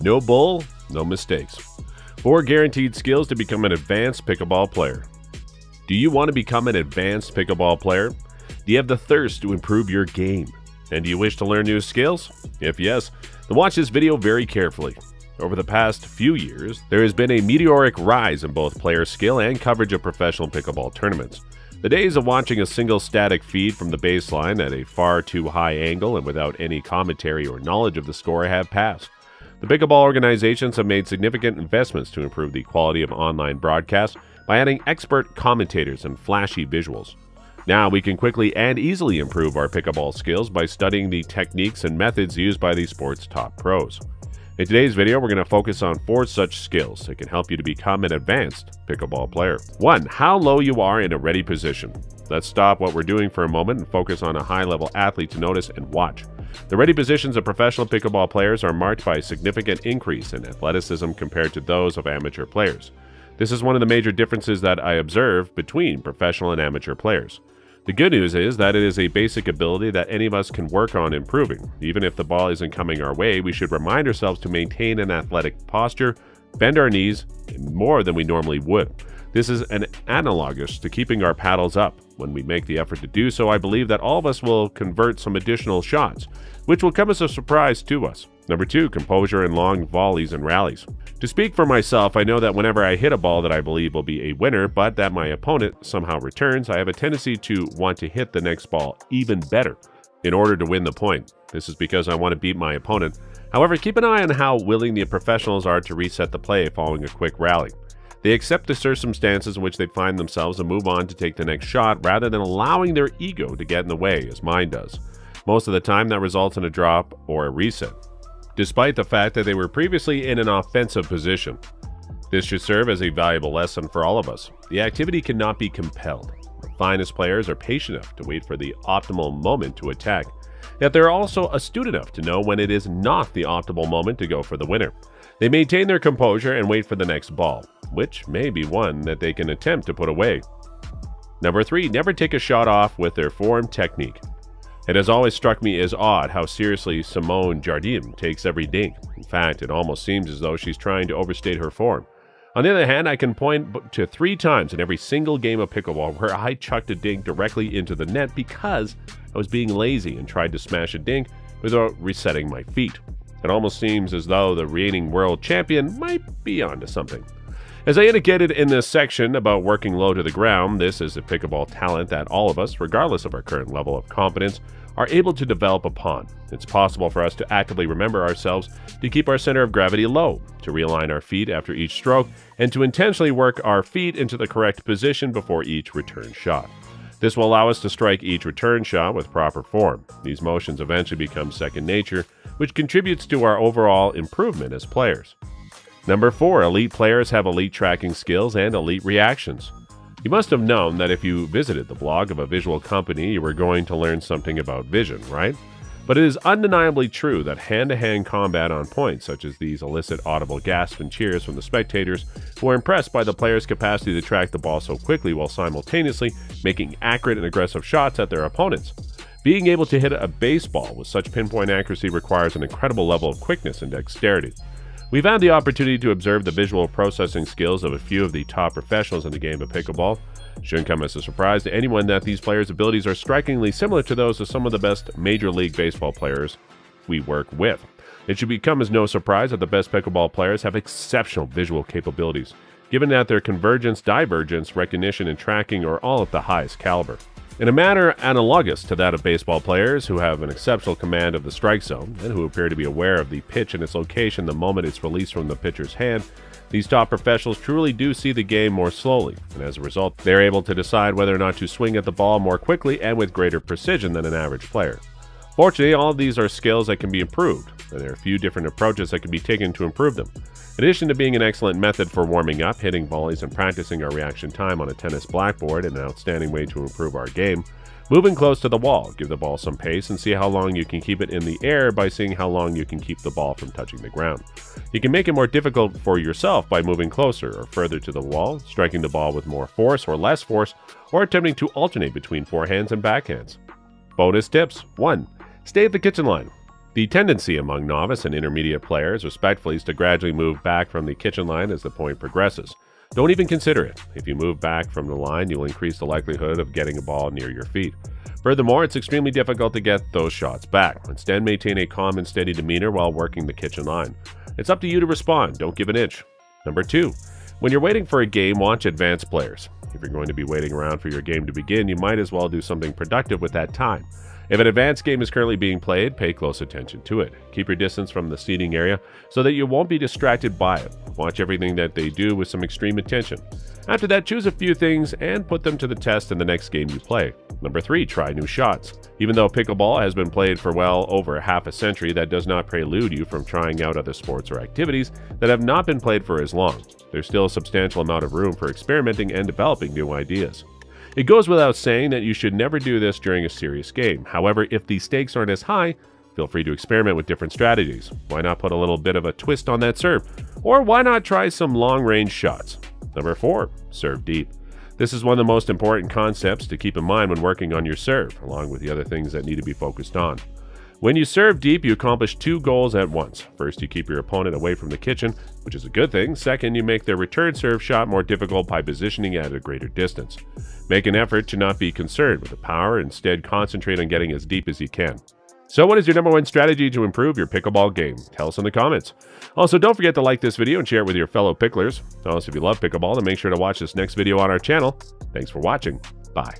No bull, no mistakes. 4 guaranteed skills to become an advanced pickleball player. Do you want to become an advanced pickleball player? Do you have the thirst to improve your game? And do you wish to learn new skills? If yes, then watch this video very carefully. Over the past few years, there has been a meteoric rise in both player skill and coverage of professional pickleball tournaments. The days of watching a single static feed from the baseline at a far too high angle and without any commentary or knowledge of the score have passed. The pickleball organizations have made significant investments to improve the quality of online broadcasts by adding expert commentators and flashy visuals. Now we can quickly and easily improve our pickleball skills by studying the techniques and methods used by the sport's top pros. In today's video, we're going to focus on 4 such skills that can help you to become an advanced pickleball player. 1. How low you are in a ready position. Let's stop what we're doing for a moment and focus on a high-level athlete to notice and watch. The ready positions of professional pickleball players are marked by a significant increase in athleticism compared to those of amateur players. This is one of the major differences that I observe between professional and amateur players. The good news is that it is a basic ability that any of us can work on improving. Even if the ball isn't coming our way, we should remind ourselves to maintain an athletic posture, bend our knees more than we normally would. This is analogous to keeping our paddles up. When we make the effort to do so, I believe that all of us will convert some additional shots, which will come as a surprise to us. Number 2, composure and long volleys and rallies. To speak for myself, I know that whenever I hit a ball that I believe will be a winner, but that my opponent somehow returns, I have a tendency to want to hit the next ball even better in order to win the point. This is because I want to beat my opponent. However, keep an eye on how willing the professionals are to reset the play following a quick rally. They accept the circumstances in which they find themselves and move on to take the next shot rather than allowing their ego to get in the way, as mine does. Most of the time, that results in a drop or a reset, despite the fact that they were previously in an offensive position. This should serve as a valuable lesson for all of us. The activity cannot be compelled. The finest players are patient enough to wait for the optimal moment to attack, yet they're also astute enough to know when it is not the optimal moment to go for the winner. They maintain their composure and wait for the next ball, which may be one that they can attempt to put away. Number 3, never take a shot off with their form technique. It has always struck me as odd how seriously Simone Jardim takes every dink. In fact, it almost seems as though she's trying to overstate her form. On the other hand, I can point to 3 times in every single game of pickleball where I chucked a dink directly into the net because I was being lazy and tried to smash a dink without resetting my feet. It almost seems as though the reigning world champion might be onto something. As I indicated in this section about working low to the ground, this is a pickleball talent that all of us, regardless of our current level of competence, are able to develop upon. It's possible for us to actively remember ourselves to keep our center of gravity low, to realign our feet after each stroke, and to intentionally work our feet into the correct position before each return shot. This will allow us to strike each return shot with proper form. These motions eventually become second nature, which contributes to our overall improvement as players. Number 4, elite players have elite tracking skills and elite reactions. You must have known that if you visited the blog of a visual company, you were going to learn something about vision, right? But it is undeniably true that hand-to-hand combat on points, such as these, elicit audible gasps and cheers from the spectators who are impressed by the player's capacity to track the ball so quickly while simultaneously making accurate and aggressive shots at their opponents. Being able to hit a baseball with such pinpoint accuracy requires an incredible level of quickness and dexterity. We've had the opportunity to observe the visual processing skills of a few of the top professionals in the game of pickleball. It shouldn't come as a surprise to anyone that these players' abilities are strikingly similar to those of some of the best Major League Baseball players we work with. It should become as no surprise that the best pickleball players have exceptional visual capabilities, given that their convergence, divergence, recognition, and tracking are all at the highest caliber. In a manner analogous to that of baseball players who have an exceptional command of the strike zone and who appear to be aware of the pitch and its location the moment it's released from the pitcher's hand, these top professionals truly do see the game more slowly, and as a result, they're able to decide whether or not to swing at the ball more quickly and with greater precision than an average player. Fortunately, all of these are skills that can be improved, and there are a few different approaches that can be taken to improve them. In addition to being an excellent method for warming up, hitting volleys, and practicing our reaction time on a tennis blackboard, and an outstanding way to improve our game, moving close to the wall, give the ball some pace, and see how long you can keep it in the air by seeing how long you can keep the ball from touching the ground. You can make it more difficult for yourself by moving closer or further to the wall, striking the ball with more force or less force, or attempting to alternate between forehands and backhands. Bonus tips. 1. Stay at the kitchen line. The tendency among novice and intermediate players, respectfully, is to gradually move back from the kitchen line as the point progresses. Don't even consider it. If you move back from the line, you'll increase the likelihood of getting a ball near your feet. Furthermore, it's extremely difficult to get those shots back. Instead, maintain a calm and steady demeanor while working the kitchen line. It's up to you to respond. Don't give an inch. Number 2. When you're waiting for a game, watch advanced players. If you're going to be waiting around for your game to begin, you might as well do something productive with that time. If an advanced game is currently being played, pay close attention to it. Keep your distance from the seating area so that you won't be distracted by it. Watch everything that they do with some extreme attention. After that, choose a few things and put them to the test in the next game you play. Number 3, try new shots. Even though pickleball has been played for well over half a century, that does not prelude you from trying out other sports or activities that have not been played for as long. There's still a substantial amount of room for experimenting and developing new ideas. It goes without saying that you should never do this during a serious game. However, if the stakes aren't as high, feel free to experiment with different strategies. Why not put a little bit of a twist on that serve? Or why not try some long-range shots? Number 4, serve deep. This is one of the most important concepts to keep in mind when working on your serve, along with the other things that need to be focused on. When you serve deep, you accomplish 2 goals at once. First, you keep your opponent away from the kitchen, which is a good thing. Second, you make their return serve shot more difficult by positioning at a greater distance. Make an effort to not be concerned with the power, instead concentrate on getting as deep as you can. So what is your number 1 strategy to improve your pickleball game? Tell us in the comments. Also, don't forget to like this video and share it with your fellow picklers. Also, if you love pickleball, then make sure to watch this next video on our channel. Thanks for watching. Bye.